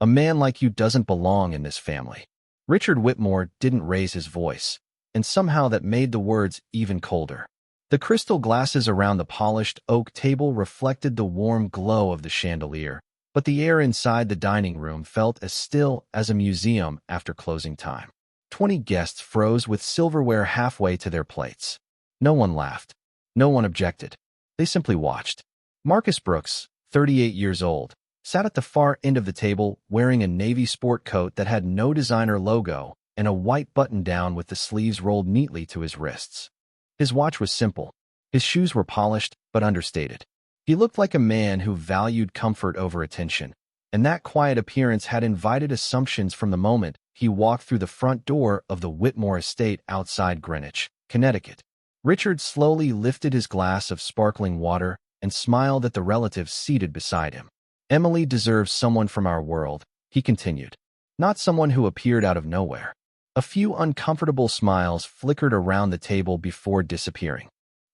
A man like you doesn't belong in this family." Richard Whitmore didn't raise his voice, and somehow that made the words even colder. The crystal glasses around the polished oak table reflected the warm glow of the chandelier, but the air inside the dining room felt as still as a museum after closing time. 20 guests froze with silverware halfway to their plates. No one laughed. No one objected. They simply watched. Marcus Brooks, 38 years old, sat at the far end of the table wearing a navy sport coat that had no designer logo and a white button-down with the sleeves rolled neatly to his wrists. His watch was simple. His shoes were polished but understated. He looked like a man who valued comfort over attention, and that quiet appearance had invited assumptions from the moment he walked through the front door of the Whitmore estate outside Greenwich, Connecticut. Richard slowly lifted his glass of sparkling water and smiled at the relatives seated beside him. "Emily deserves someone from our world," he continued, "not someone who appeared out of nowhere." A few uncomfortable smiles flickered around the table before disappearing.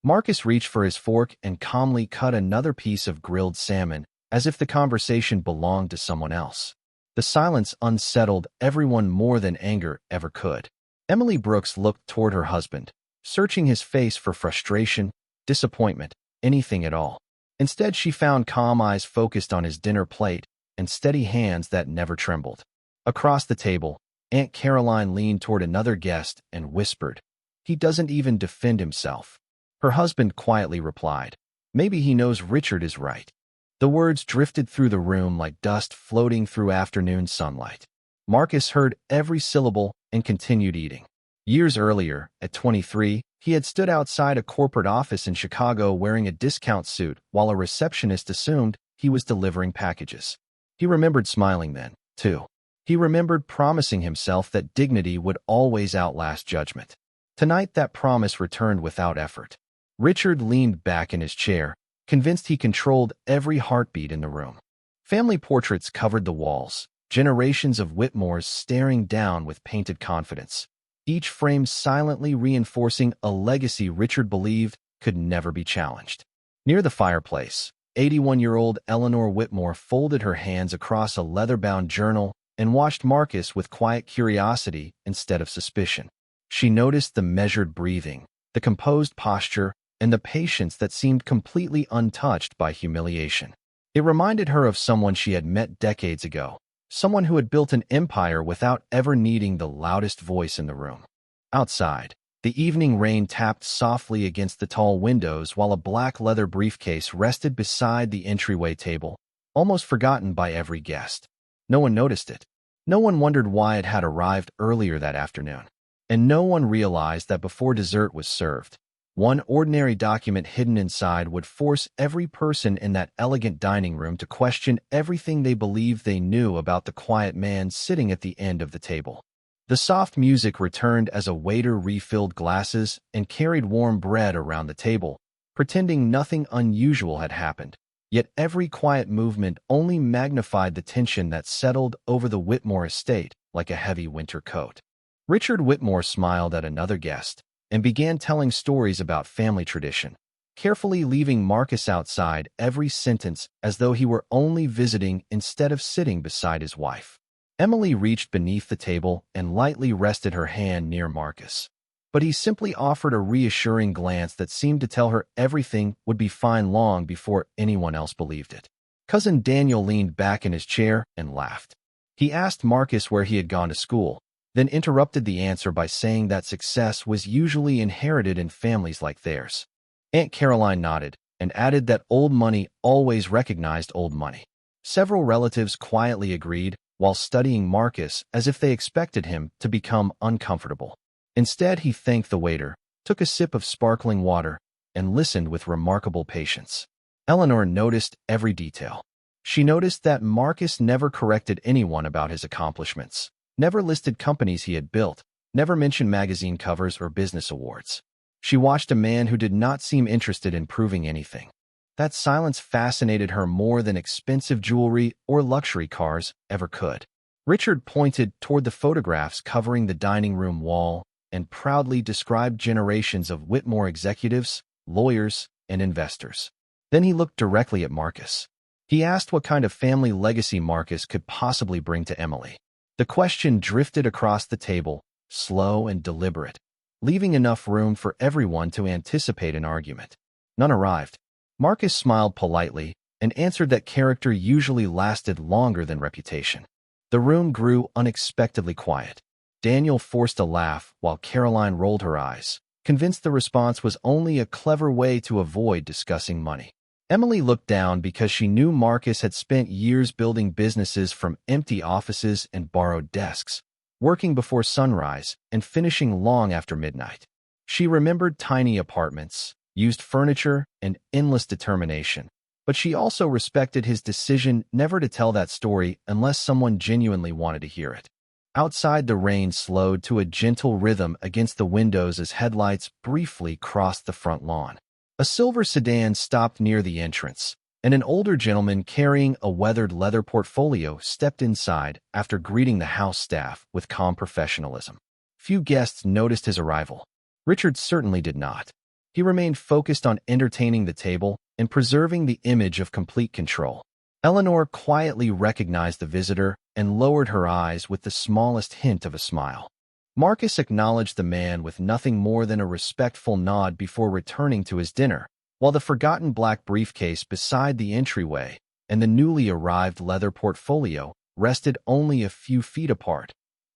Marcus reached for his fork and calmly cut another piece of grilled salmon, as if the conversation belonged to someone else. The silence unsettled everyone more than anger ever could. Emily Brooks looked toward her husband, searching his face for frustration, disappointment, anything at all. Instead, she found calm eyes focused on his dinner plate and steady hands that never trembled. Across the table, Aunt Caroline leaned toward another guest and whispered, "He doesn't even defend himself." Her husband quietly replied, "Maybe he knows Richard is right." The words drifted through the room like dust floating through afternoon sunlight. Marcus heard every syllable and continued eating. Years earlier, at 23, he had stood outside a corporate office in Chicago wearing a discount suit while a receptionist assumed he was delivering packages. He remembered smiling then, too. He remembered promising himself that dignity would always outlast judgment. Tonight that promise returned without effort. Richard leaned back in his chair, convinced he controlled every heartbeat in the room. Family portraits covered the walls, generations of Whitmores staring down with painted confidence, each frame silently reinforcing a legacy Richard believed could never be challenged. Near the fireplace, 81-year-old Eleanor Whitmore folded her hands across a leather-bound journal and watched Marcus with quiet curiosity instead of suspicion. She noticed the measured breathing, the composed posture, and the patience that seemed completely untouched by humiliation. It reminded her of someone she had met decades ago, someone who had built an empire without ever needing the loudest voice in the room. Outside, the evening rain tapped softly against the tall windows while a black leather briefcase rested beside the entryway table, almost forgotten by every guest. No one noticed it. No one wondered why it had arrived earlier that afternoon. And no one realized that before dessert was served, one ordinary document hidden inside would force every person in that elegant dining room to question everything they believed they knew about the quiet man sitting at the end of the table. The soft music returned as a waiter refilled glasses and carried warm bread around the table, pretending nothing unusual had happened. Yet every quiet movement only magnified the tension that settled over the Whitmore estate like a heavy winter coat. Richard Whitmore smiled at another guest and began telling stories about family tradition, carefully leaving Marcus outside every sentence as though he were only visiting instead of sitting beside his wife. Emily reached beneath the table and lightly rested her hand near Marcus, but he simply offered a reassuring glance that seemed to tell her everything would be fine long before anyone else believed it. Cousin Daniel leaned back in his chair and laughed. He asked Marcus where he had gone to school, then interrupted the answer by saying that success was usually inherited in families like theirs. Aunt Caroline nodded and added that old money always recognized old money. Several relatives quietly agreed while studying Marcus as if they expected him to become uncomfortable. Instead, he thanked the waiter, took a sip of sparkling water, and listened with remarkable patience. Eleanor noticed every detail. She noticed that Marcus never corrected anyone about his accomplishments, never listed companies he had built, never mentioned magazine covers or business awards. She watched a man who did not seem interested in proving anything. That silence fascinated her more than expensive jewelry or luxury cars ever could. Richard pointed toward the photographs covering the dining room wall and proudly described generations of Whitmore executives, lawyers, and investors. Then he looked directly at Marcus. He asked what kind of family legacy Marcus could possibly bring to Emily. The question drifted across the table, slow and deliberate, leaving enough room for everyone to anticipate an argument. None arrived. Marcus smiled politely and answered that character usually lasted longer than reputation. The room grew unexpectedly quiet. Daniel forced a laugh while Caroline rolled her eyes, convinced the response was only a clever way to avoid discussing money. Emily looked down because she knew Marcus had spent years building businesses from empty offices and borrowed desks, working before sunrise and finishing long after midnight. She remembered tiny apartments, used furniture, and endless determination, but she also respected his decision never to tell that story unless someone genuinely wanted to hear it. Outside, the rain slowed to a gentle rhythm against the windows as headlights briefly crossed the front lawn. A silver sedan stopped near the entrance, and an older gentleman carrying a weathered leather portfolio stepped inside after greeting the house staff with calm professionalism. Few guests noticed his arrival. Richard certainly did not. He remained focused on entertaining the table and preserving the image of complete control. Eleanor quietly recognized the visitor and lowered her eyes with the smallest hint of a smile. Marcus acknowledged the man with nothing more than a respectful nod before returning to his dinner, while the forgotten black briefcase beside the entryway and the newly arrived leather portfolio rested only a few feet apart,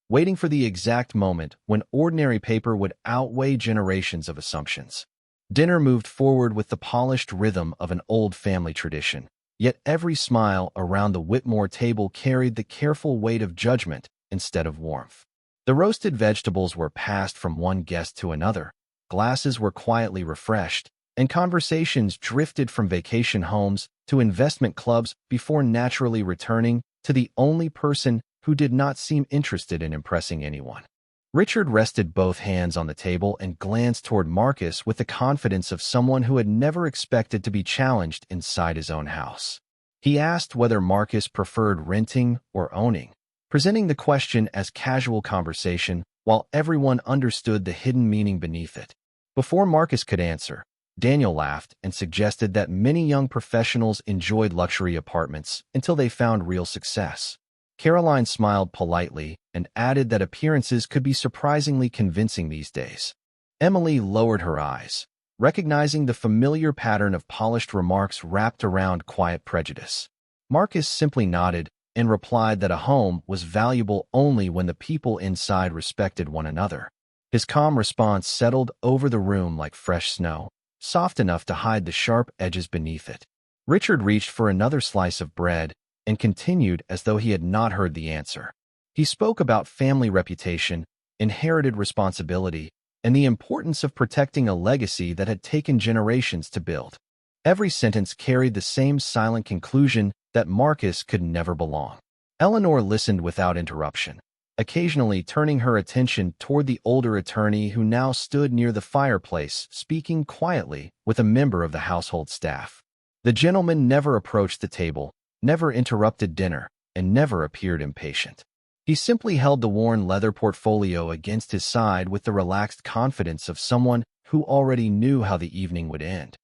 waiting for the exact moment when ordinary paper would outweigh generations of assumptions. Dinner moved forward with the polished rhythm of an old family tradition, yet every smile around the Whitmore table carried the careful weight of judgment instead of warmth. The roasted vegetables were passed from one guest to another, glasses were quietly refreshed, and conversations drifted from vacation homes to investment clubs before naturally returning to the only person who did not seem interested in impressing anyone. Richard rested both hands on the table and glanced toward Marcus with the confidence of someone who had never expected to be challenged inside his own house. He asked whether Marcus preferred renting or owning, presenting the question as casual conversation while everyone understood the hidden meaning beneath it. Before Marcus could answer, Daniel laughed and suggested that many young professionals enjoyed luxury apartments until they found real success. Caroline smiled politely and added that appearances could be surprisingly convincing these days. Emily lowered her eyes, recognizing the familiar pattern of polished remarks wrapped around quiet prejudice. Marcus simply nodded and replied that a home was valuable only when the people inside respected one another. His calm response settled over the room like fresh snow, soft enough to hide the sharp edges beneath it. Richard reached for another slice of bread and continued as though he had not heard the answer. He spoke about family reputation, inherited responsibility, and the importance of protecting a legacy that had taken generations to build. Every sentence carried the same silent conclusion that Marcus could never belong. Eleanor listened without interruption, occasionally turning her attention toward the older attorney who now stood near the fireplace, speaking quietly with a member of the household staff. The gentleman never approached the table, never interrupted dinner, and never appeared impatient. He simply held the worn leather portfolio against his side with the relaxed confidence of someone who already knew how the evening would end.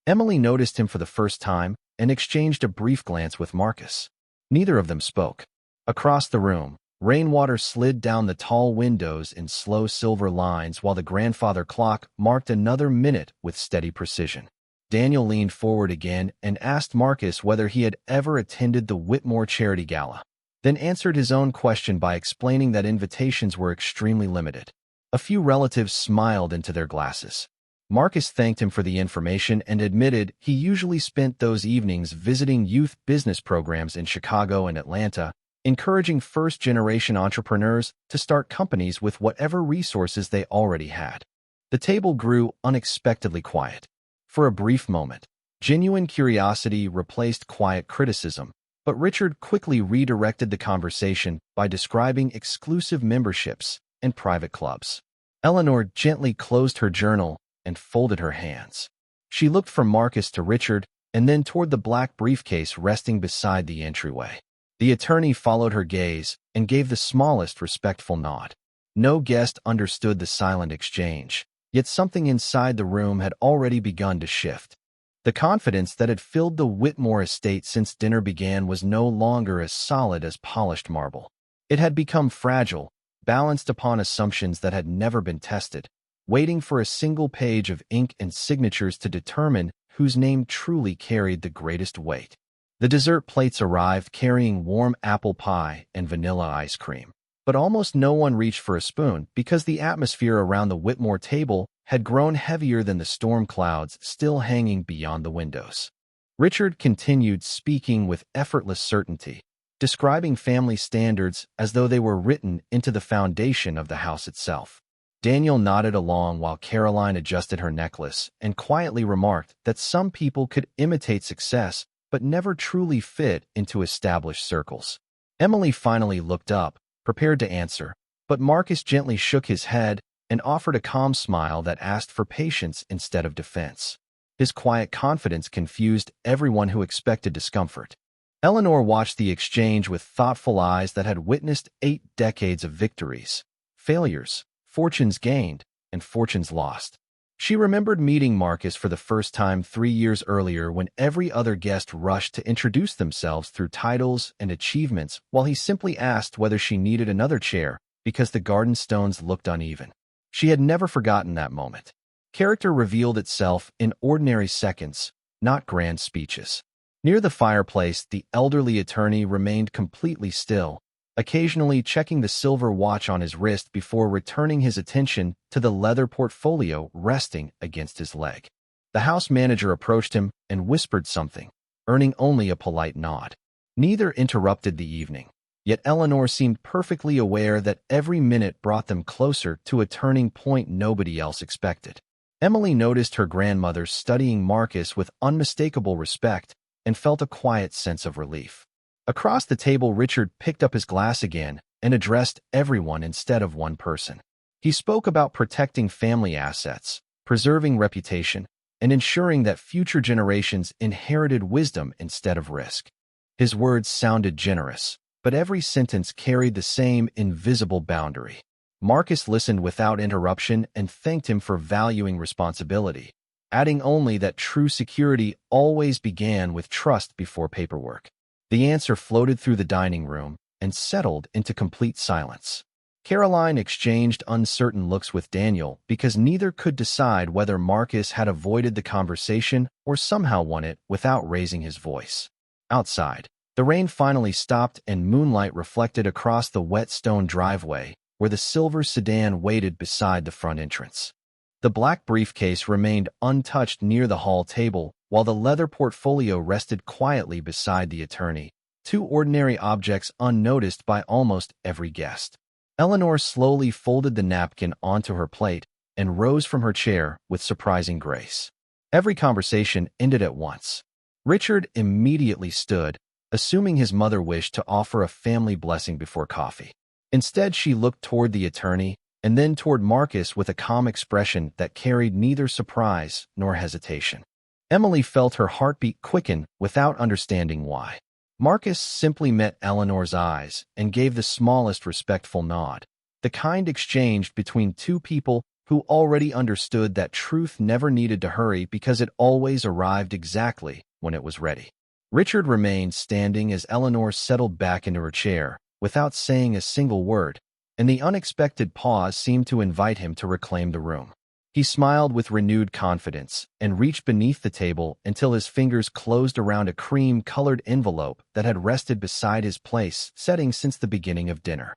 Emily noticed him for the first time and exchanged a brief glance with Marcus. Neither of them spoke. Across the room, rainwater slid down the tall windows in slow silver lines while the grandfather clock marked another minute with steady precision. Daniel leaned forward again and asked Marcus whether he had ever attended the Whitmore Charity Gala, then answered his own question by explaining that invitations were extremely limited. A few relatives smiled into their glasses. Marcus thanked him for the information and admitted he usually spent those evenings visiting youth business programs in Chicago and Atlanta, encouraging first-generation entrepreneurs to start companies with whatever resources they already had. The table grew unexpectedly quiet. For a brief moment, genuine curiosity replaced quiet criticism, but Richard quickly redirected the conversation by describing exclusive memberships and private clubs. Eleanor gently closed her journal and folded her hands. She looked from Marcus to Richard and then toward the black briefcase resting beside the entryway. The attorney followed her gaze and gave the smallest respectful nod. No guest understood the silent exchange, yet something inside the room had already begun to shift. The confidence that had filled the Whitmore estate since dinner began was no longer as solid as polished marble. It had become fragile, balanced upon assumptions that had never been tested, waiting for a single page of ink and signatures to determine whose name truly carried the greatest weight. The dessert plates arrived carrying warm apple pie and vanilla ice cream. But almost no one reached for a spoon because the atmosphere around the Whitmore table had grown heavier than the storm clouds still hanging beyond the windows. Richard continued speaking with effortless certainty, describing family standards as though they were written into the foundation of the house itself. Daniel nodded along while Caroline adjusted her necklace and quietly remarked that some people could imitate success but never truly fit into established circles. Emily finally looked up, prepared to answer, but Marcus gently shook his head and offered a calm smile that asked for patience instead of defense. His quiet confidence confused everyone who expected discomfort. Eleanor watched the exchange with thoughtful eyes that had witnessed 8 decades of victories, failures, fortunes gained, and fortunes lost. She remembered meeting Marcus for the first time 3 years earlier when every other guest rushed to introduce themselves through titles and achievements while he simply asked whether she needed another chair because the garden stones looked uneven. She had never forgotten that moment. Character revealed itself in ordinary seconds, not grand speeches. Near the fireplace, the elderly attorney remained completely still, occasionally checking the silver watch on his wrist before returning his attention to the leather portfolio resting against his leg. The house manager approached him and whispered something, earning only a polite nod. Neither interrupted the evening, yet Eleanor seemed perfectly aware that every minute brought them closer to a turning point nobody else expected. Emily noticed her grandmother studying Marcus with unmistakable respect and felt a quiet sense of relief. Across the table, Richard picked up his glass again and addressed everyone instead of one person. He spoke about protecting family assets, preserving reputation, and ensuring that future generations inherited wisdom instead of risk. His words sounded generous, but every sentence carried the same invisible boundary. Marcus listened without interruption and thanked him for valuing responsibility, adding only that true security always began with trust before paperwork. The answer floated through the dining room and settled into complete silence. Caroline exchanged uncertain looks with Daniel because neither could decide whether Marcus had avoided the conversation or somehow won it without raising his voice. Outside, the rain finally stopped and moonlight reflected across the wet stone driveway where the silver sedan waited beside the front entrance. The black briefcase remained untouched near the hall table, while the leather portfolio rested quietly beside the attorney, 2 ordinary objects unnoticed by almost every guest. Eleanor slowly folded the napkin onto her plate and rose from her chair with surprising grace. Every conversation ended at once. Richard immediately stood, assuming his mother wished to offer a family blessing before coffee. Instead, she looked toward the attorney and then toward Marcus with a calm expression that carried neither surprise nor hesitation. Emily felt her heartbeat quicken without understanding why. Marcus simply met Eleanor's eyes and gave the smallest respectful nod, the kind exchanged between 2 people who already understood that truth never needed to hurry because it always arrived exactly when it was ready. Richard remained standing as Eleanor settled back into her chair, without saying a single word, and the unexpected pause seemed to invite him to reclaim the room. He smiled with renewed confidence and reached beneath the table until his fingers closed around a cream-colored envelope that had rested beside his place setting since the beginning of dinner.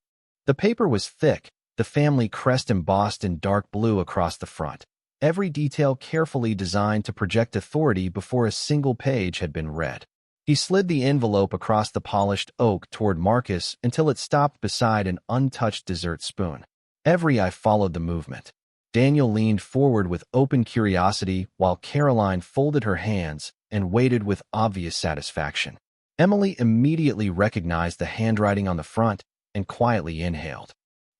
The paper was thick, the family crest embossed in dark blue across the front, every detail carefully designed to project authority before a single page had been read. He slid the envelope across the polished oak toward Marcus until it stopped beside an untouched dessert spoon. Every eye followed the movement. Daniel leaned forward with open curiosity while Caroline folded her hands and waited with obvious satisfaction. Emily immediately recognized the handwriting on the front and quietly inhaled.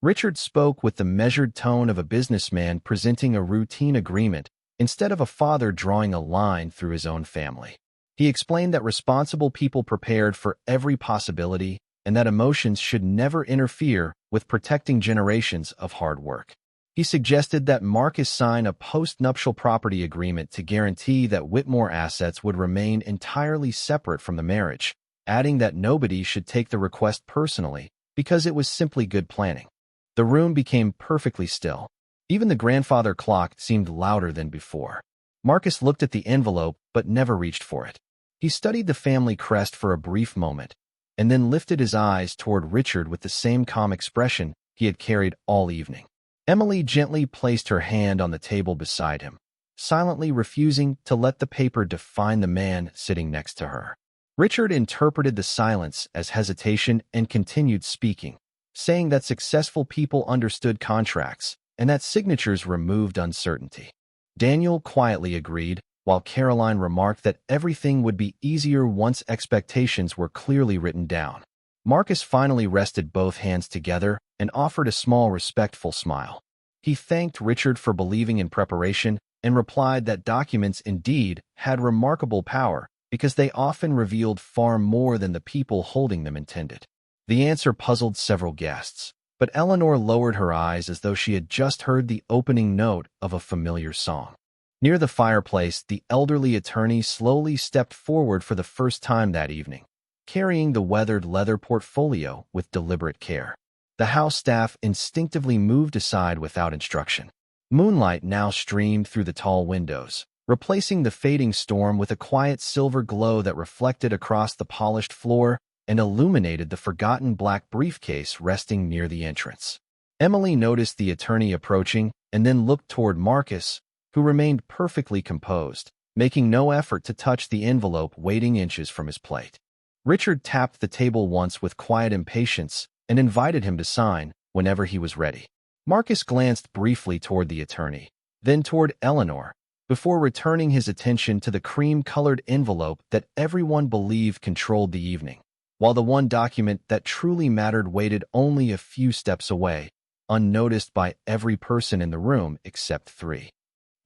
Richard spoke with the measured tone of a businessman presenting a routine agreement instead of a father drawing a line through his own family. He explained that responsible people prepared for every possibility and that emotions should never interfere with protecting generations of hard work. He suggested that Marcus sign a post-nuptial property agreement to guarantee that Whitmore assets would remain entirely separate from the marriage, adding that nobody should take the request personally because it was simply good planning. The room became perfectly still. Even the grandfather clock seemed louder than before. Marcus looked at the envelope but never reached for it. He studied the family crest for a brief moment, and then lifted his eyes toward Richard with the same calm expression he had carried all evening. Emily gently placed her hand on the table beside him, silently refusing to let the paper define the man sitting next to her. Richard interpreted the silence as hesitation and continued speaking, saying that successful people understood contracts and that signatures removed uncertainty. Daniel quietly agreed, while Caroline remarked that everything would be easier once expectations were clearly written down. Marcus finally rested both hands together and offered a small, respectful smile. He thanked Richard for believing in preparation and replied that documents indeed had remarkable power because they often revealed far more than the people holding them intended. The answer puzzled several guests, but Eleanor lowered her eyes as though she had just heard the opening note of a familiar song. Near the fireplace, the elderly attorney slowly stepped forward for the first time that evening, carrying the weathered leather portfolio with deliberate care. The house staff instinctively moved aside without instruction. Moonlight now streamed through the tall windows, replacing the fading storm with a quiet silver glow that reflected across the polished floor and illuminated the forgotten black briefcase resting near the entrance. Emily noticed the attorney approaching and then looked toward Marcus, who remained perfectly composed, making no effort to touch the envelope waiting inches from his plate. Richard tapped the table once with quiet impatience and invited him to sign whenever he was ready. Marcus glanced briefly toward the attorney, then toward Eleanor, before returning his attention to the cream-colored envelope that everyone believed controlled the evening, while the one document that truly mattered waited only a few steps away, unnoticed by every person in the room except three.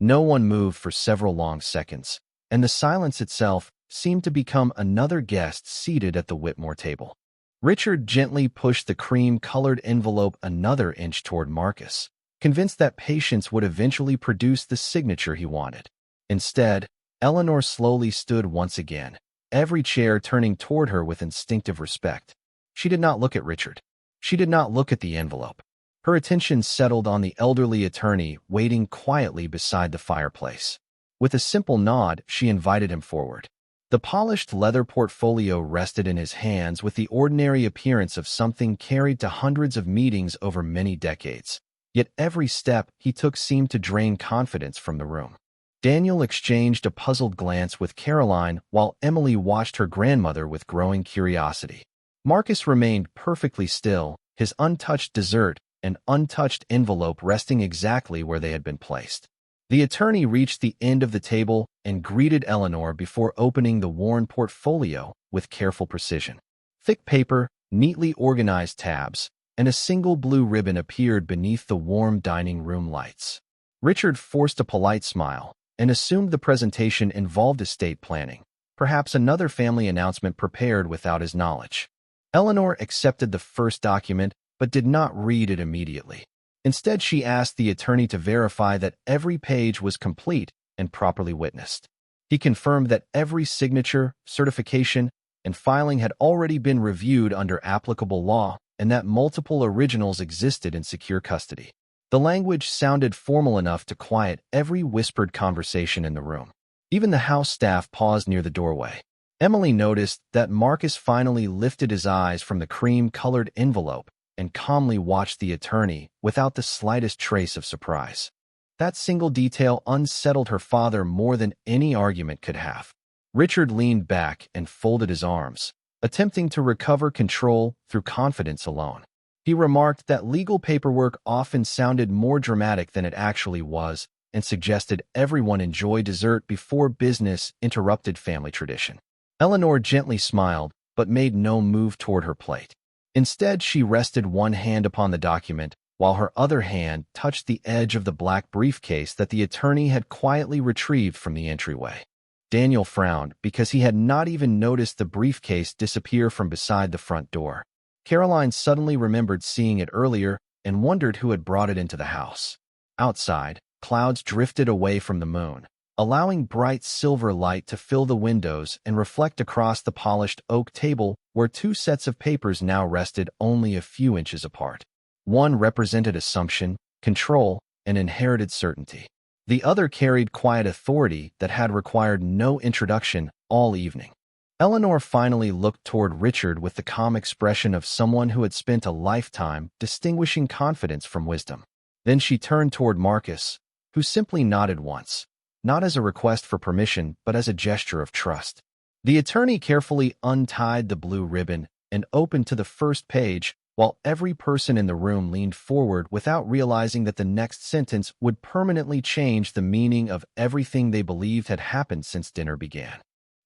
No one moved for several long seconds, and the silence itself seemed to become another guest seated at the Whitmore table. Richard gently pushed the cream-colored envelope another inch toward Marcus, convinced that patience would eventually produce the signature he wanted. Instead, Eleanor slowly stood once again, every chair turning toward her with instinctive respect. She did not look at Richard. She did not look at the envelope. Her attention settled on the elderly attorney waiting quietly beside the fireplace. With a simple nod, she invited him forward. The polished leather portfolio rested in his hands with the ordinary appearance of something carried to hundreds of meetings over many decades. Yet every step he took seemed to drain confidence from the room. Daniel exchanged a puzzled glance with Caroline while Emily watched her grandmother with growing curiosity. Marcus remained perfectly still, his untouched dessert and untouched envelope resting exactly where they had been placed. The attorney reached the end of the table and greeted Eleanor before opening the worn portfolio with careful precision. Thick paper, neatly organized tabs, and a single blue ribbon appeared beneath the warm dining room lights. Richard forced a polite smile and assumed the presentation involved estate planning, perhaps another family announcement prepared without his knowledge. Eleanor accepted the first document but did not read it immediately. Instead, she asked the attorney to verify that every page was complete and properly witnessed. He confirmed that every signature, certification, and filing had already been reviewed under applicable law and that multiple originals existed in secure custody. The language sounded formal enough to quiet every whispered conversation in the room. Even the house staff paused near the doorway. Emily noticed that Marcus finally lifted his eyes from the cream-colored envelope and calmly watched the attorney without the slightest trace of surprise. That single detail unsettled her father more than any argument could have. Richard leaned back and folded his arms, attempting to recover control through confidence alone. He remarked that legal paperwork often sounded more dramatic than it actually was and suggested everyone enjoy dessert before business interrupted family tradition. Eleanor gently smiled but made no move toward her plate. Instead, she rested one hand upon the document, while her other hand touched the edge of the black briefcase that the attorney had quietly retrieved from the entryway. Daniel frowned because he had not even noticed the briefcase disappear from beside the front door. Caroline suddenly remembered seeing it earlier and wondered who had brought it into the house. Outside, clouds drifted away from the moon, allowing bright silver light to fill the windows and reflect across the polished oak table where two sets of papers now rested only a few inches apart. One represented assumption, control, and inherited certainty. The other carried quiet authority that had required no introduction all evening. Eleanor finally looked toward Richard with the calm expression of someone who had spent a lifetime distinguishing confidence from wisdom. Then she turned toward Marcus, who simply nodded once, not as a request for permission but as a gesture of trust. The attorney carefully untied the blue ribbon and opened to the first page, while every person in the room leaned forward without realizing that the next sentence would permanently change the meaning of everything they believed had happened since dinner began.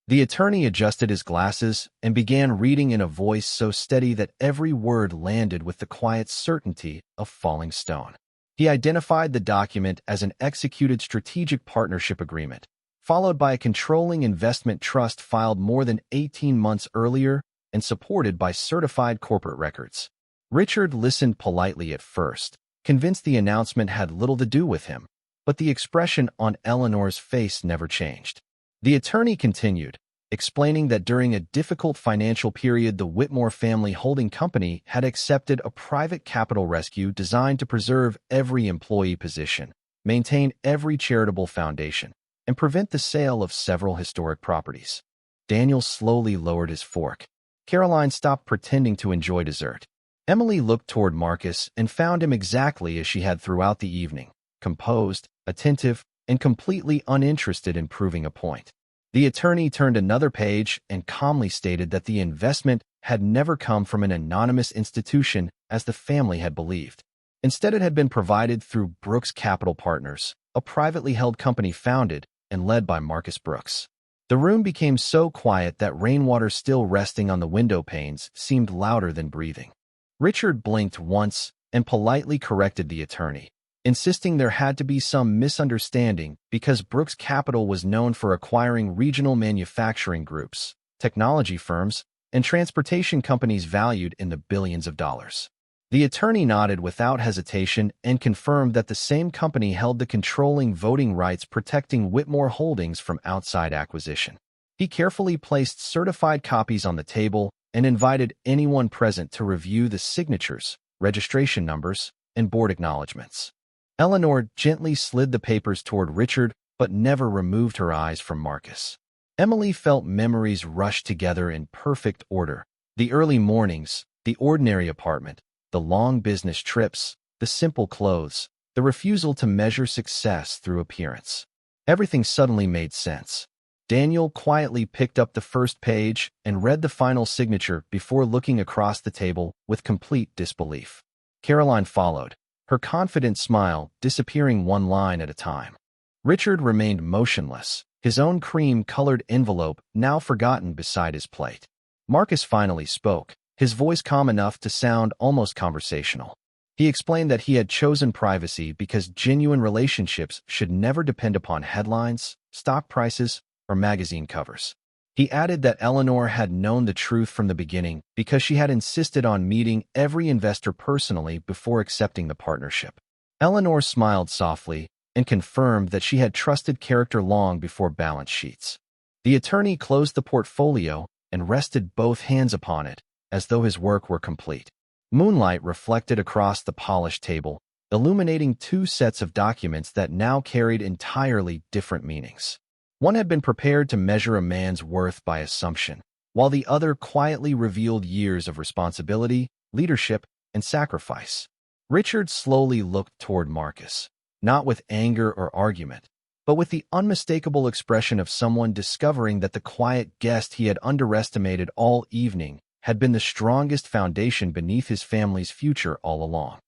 The attorney adjusted his glasses and began reading in a voice so steady that every word landed with the quiet certainty of falling stone. He identified the document as an executed strategic partnership agreement, followed by a controlling investment trust filed more than 18 months earlier and supported by certified corporate records. Richard listened politely at first, convinced the announcement had little to do with him, but the expression on Eleanor's face never changed. The attorney continued, explaining that during a difficult financial period, the Whitmore family holding company had accepted a private capital rescue designed to preserve every employee position, maintain every charitable foundation, and prevent the sale of several historic properties. Daniel slowly lowered his fork. Caroline stopped pretending to enjoy dessert. Emily looked toward Marcus and found him exactly as she had throughout the evening, composed, attentive, and completely uninterested in proving a point. The attorney turned another page and calmly stated that the investment had never come from an anonymous institution as the family had believed. Instead, it had been provided through Brooks Capital Partners, a privately held company founded and led by Marcus Brooks. The room became so quiet that rainwater still resting on the window panes seemed louder than breathing. Richard blinked once and politely corrected the attorney, insisting there had to be some misunderstanding because Brooks Capital was known for acquiring regional manufacturing groups, technology firms, and transportation companies valued in the billions of dollars. The attorney nodded without hesitation and confirmed that the same company held the controlling voting rights protecting Whitmore Holdings from outside acquisition. He carefully placed certified copies on the table and invited anyone present to review the signatures, registration numbers, and board acknowledgments. Eleanor gently slid the papers toward Richard but never removed her eyes from Marcus. Emily felt memories rush together in perfect order. The early mornings, the ordinary apartment, the long business trips, the simple clothes, the refusal to measure success through appearance. Everything suddenly made sense. Daniel quietly picked up the first page and read the final signature before looking across the table with complete disbelief. Caroline followed, her confident smile disappearing one line at a time. Richard remained motionless, his own cream-colored envelope now forgotten beside his plate. Marcus finally spoke, his voice calm enough to sound almost conversational. He explained that he had chosen privacy because genuine relationships should never depend upon headlines, stock prices, or magazine covers. He added that Eleanor had known the truth from the beginning because she had insisted on meeting every investor personally before accepting the partnership. Eleanor smiled softly and confirmed that she had trusted character long before balance sheets. The attorney closed the portfolio and rested both hands upon it, as though his work were complete. Moonlight reflected across the polished table, illuminating two sets of documents that now carried entirely different meanings. One had been prepared to measure a man's worth by assumption, while the other quietly revealed years of responsibility, leadership, and sacrifice. Richard slowly looked toward Marcus, not with anger or argument, but with the unmistakable expression of someone discovering that the quiet guest he had underestimated all evening had been the strongest foundation beneath his family's future all along.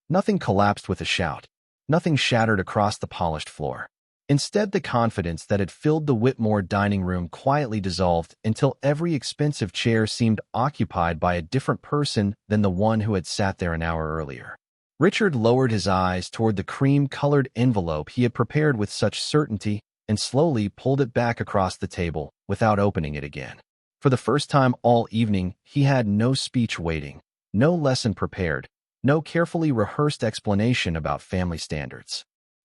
Nothing collapsed with a shout. Nothing shattered across the polished floor. Instead, the confidence that had filled the Whitmore dining room quietly dissolved until every expensive chair seemed occupied by a different person than the one who had sat there an hour earlier. Richard lowered his eyes toward the cream-colored envelope he had prepared with such certainty and slowly pulled it back across the table without opening it again. For the first time all evening, he had no speech waiting, no lesson prepared, no carefully rehearsed explanation about family standards.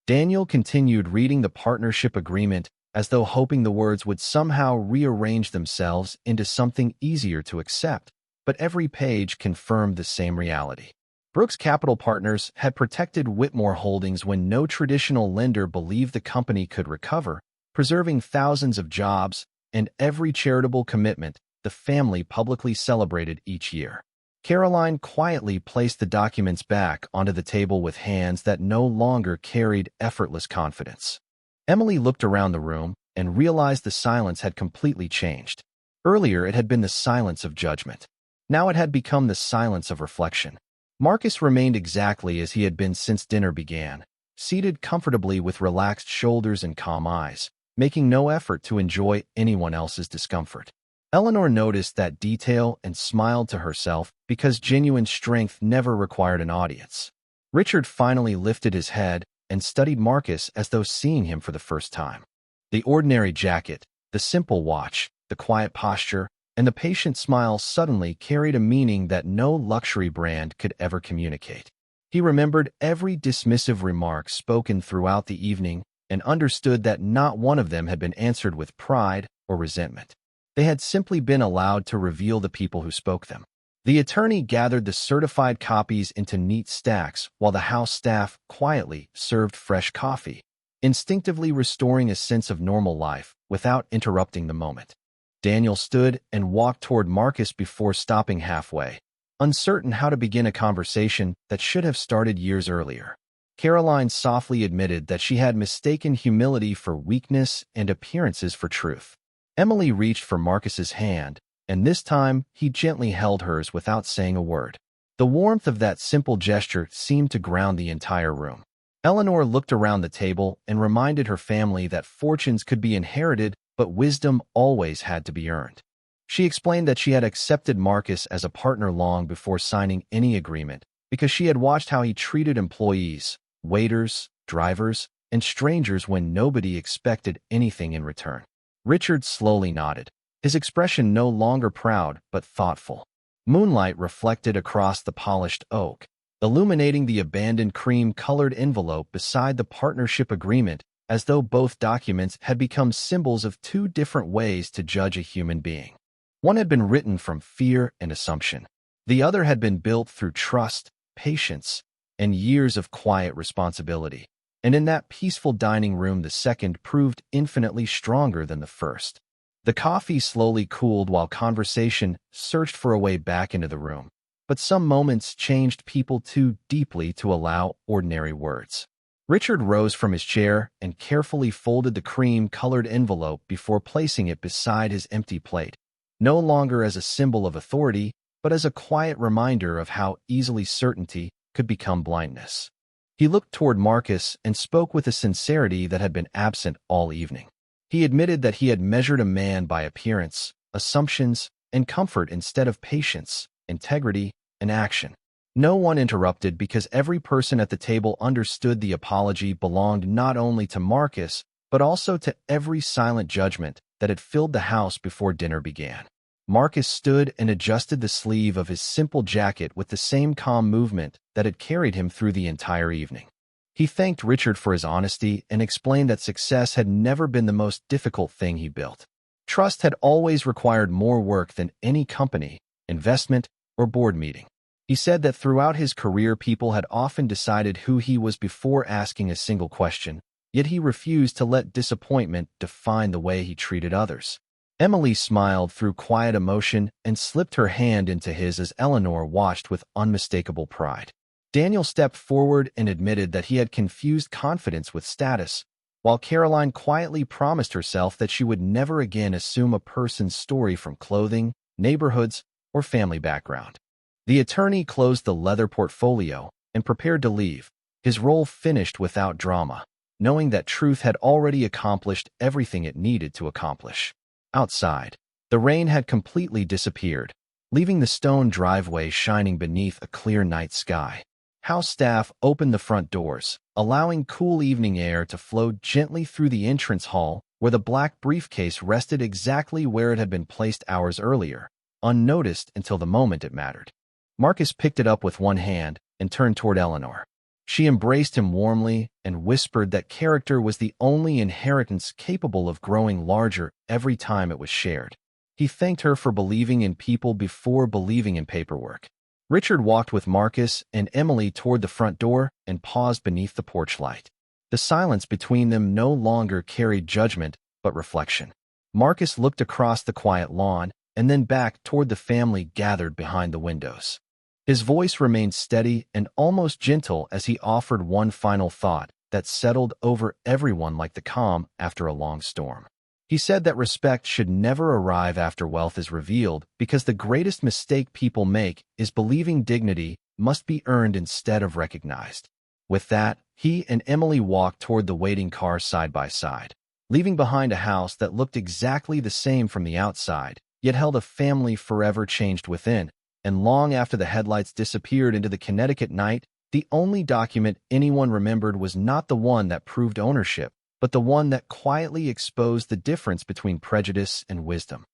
Daniel continued reading the partnership agreement as though hoping the words would somehow rearrange themselves into something easier to accept, but every page confirmed the same reality. Brooks Capital Partners had protected Whitmore Holdings when no traditional lender believed the company could recover, preserving thousands of jobs and every charitable commitment the family publicly celebrated each year. Caroline quietly placed the documents back onto the table with hands that no longer carried effortless confidence. Emily looked around the room and realized the silence had completely changed. Earlier, it had been the silence of judgment. Now it had become the silence of reflection. Marcus remained exactly as he had been since dinner began, seated comfortably with relaxed shoulders and calm eyes, making no effort to enjoy anyone else's discomfort. Eleanor noticed that detail and smiled to herself because genuine strength never required an audience. Richard finally lifted his head and studied Marcus as though seeing him for the first time. The ordinary jacket, the simple watch, the quiet posture, and the patient smile suddenly carried a meaning that no luxury brand could ever communicate. He remembered every dismissive remark spoken throughout the evening and understood that not one of them had been answered with pride or resentment. They had simply been allowed to reveal the people who spoke them. The attorney gathered the certified copies into neat stacks while the house staff quietly served fresh coffee, instinctively restoring a sense of normal life without interrupting the moment. Daniel stood and walked toward Marcus before stopping halfway, uncertain how to begin a conversation that should have started years earlier. Caroline softly admitted that she had mistaken humility for weakness and appearances for truth. Emily reached for Marcus's hand, and this time he gently held hers without saying a word. The warmth of that simple gesture seemed to ground the entire room. Eleanor looked around the table and reminded her family that fortunes could be inherited, but wisdom always had to be earned. She explained that she had accepted Marcus as a partner long before signing any agreement because she had watched how he treated employees, waiters, drivers, and strangers when nobody expected anything in return. Richard slowly nodded, his expression no longer proud but thoughtful. Moonlight reflected across the polished oak, illuminating the abandoned cream-colored envelope beside the partnership agreement, as though both documents had become symbols of two different ways to judge a human being. One had been written from fear and assumption. The other had been built through trust, patience, and years of quiet responsibility. And in that peaceful dining room, the second proved infinitely stronger than the first. The coffee slowly cooled while conversation searched for a way back into the room. But some moments changed people too deeply to allow ordinary words. Richard rose from his chair and carefully folded the cream-colored envelope before placing it beside his empty plate, no longer as a symbol of authority, but as a quiet reminder of how easily certainty could become blindness. He looked toward Marcus and spoke with a sincerity that had been absent all evening. He admitted that he had measured a man by appearance, assumptions, and comfort instead of patience, integrity, and action. No one interrupted because every person at the table understood the apology belonged not only to Marcus, but also to every silent judgment that had filled the house before dinner began. Marcus stood and adjusted the sleeve of his simple jacket with the same calm movement that had carried him through the entire evening. He thanked Richard for his honesty and explained that success had never been the most difficult thing he built. Trust had always required more work than any company, investment, or board meeting. He said that throughout his career people had often decided who he was before asking a single question, yet he refused to let disappointment define the way he treated others. Emily smiled through quiet emotion and slipped her hand into his as Eleanor watched with unmistakable pride. Daniel stepped forward and admitted that he had confused confidence with status, while Caroline quietly promised herself that she would never again assume a person's story from clothing, neighborhoods, or family background. The attorney closed the leather portfolio and prepared to leave, his role finished without drama, knowing that truth had already accomplished everything it needed to accomplish. Outside, the rain had completely disappeared, leaving the stone driveway shining beneath a clear night sky. House staff opened the front doors, allowing cool evening air to flow gently through the entrance hall where the black briefcase rested exactly where it had been placed hours earlier, unnoticed until the moment it mattered. Marcus picked it up with one hand and turned toward Eleanor. She embraced him warmly and whispered that character was the only inheritance capable of growing larger every time it was shared. He thanked her for believing in people before believing in paperwork. Richard walked with Marcus and Emily toward the front door and paused beneath the porch light. The silence between them no longer carried judgment, but reflection. Marcus looked across the quiet lawn and then back toward the family gathered behind the windows. His voice remained steady and almost gentle as he offered one final thought that settled over everyone like the calm after a long storm. He said that respect should never arrive after wealth is revealed because the greatest mistake people make is believing dignity must be earned instead of recognized. With that, he and Emily walked toward the waiting car side by side, leaving behind a house that looked exactly the same from the outside, yet held a family forever changed within. And long after the headlights disappeared into the Connecticut night, the only document anyone remembered was not the one that proved ownership, but the one that quietly exposed the difference between prejudice and wisdom.